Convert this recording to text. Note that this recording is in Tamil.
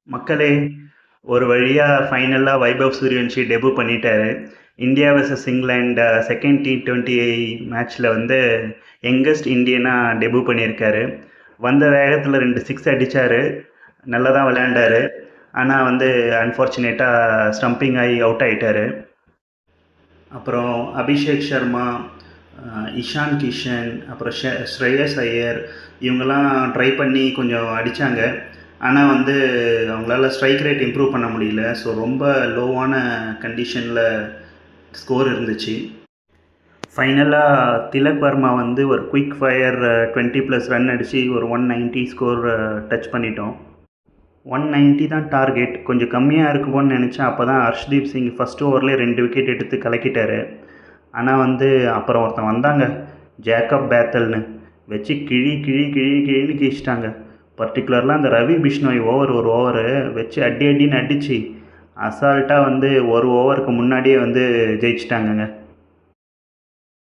மக்களே, ஒரு வழியா ஃபைனலா வைபவ் சூரியவன்ஷி டெபு பண்ணிட்டாரு. India versus England second T20 மேட்ச்ல வந்து யங்கஸ்ட் இந்தியனா டெபு பண்ணியிருக்காரு. வந்த வேகத்துல 2 சிக்ஸ் அடிச்சாரு. நல்லா தான் விளையாண்டாரு. ஆனா வந்து அன்ஃபார்ச்சுனேட்டா ஸ்டம்பிங் ஆகி அவுட் ஆயிட்டாரு. அப்புறம் அபிஷேக் சர்மா, இஷான் கிஷன், அப்புறம் ஸ்ரேயஸ் ஐயர் இவங்கெல்லாம் ட்ரை பண்ணி கொஞ்சம் அடித்தாங்க. ஆனால் வந்து அவங்களால ஸ்ட்ரைக் ரேட் இம்ப்ரூவ் பண்ண முடியல. ஸோ ரொம்ப லோவான கண்டிஷனில் ஸ்கோர் இருந்துச்சு. ஃபைனலாக திலக் வர்மா வந்து ஒரு குயிக் ஃபயர் 20+ ரன் அடித்து ஒரு 190 ஸ்கோர் டச் பண்ணிட்டோம். 190 தான் டார்கெட். கொஞ்சம் கம்மியாக இருக்குமோன்னு நினச்சேன். அப்போ தான் ஹர்ஷ்தீப் சிங் ஃபஸ்ட் ஓவர்லேயே 2 விக்கெட் எடுத்து கலக்கிட்டார். ஆனால் வந்து அப்புறம் ஒருத்தன் வந்தாங்க, ஜேக்கப் பேத்தல்னு, வச்சு கிழின்னு கிழிச்சிட்டாங்க. பர்டிகுலர்லாம் அந்த ரவி பிஷ்ணோய் ஒரு ஓவரு வச்சு அடின்னு அடித்து அசால்ட்டாக வந்து ஒரு ஓவருக்கு முன்னாடியே வந்து ஜெயிச்சிட்டாங்கங்க.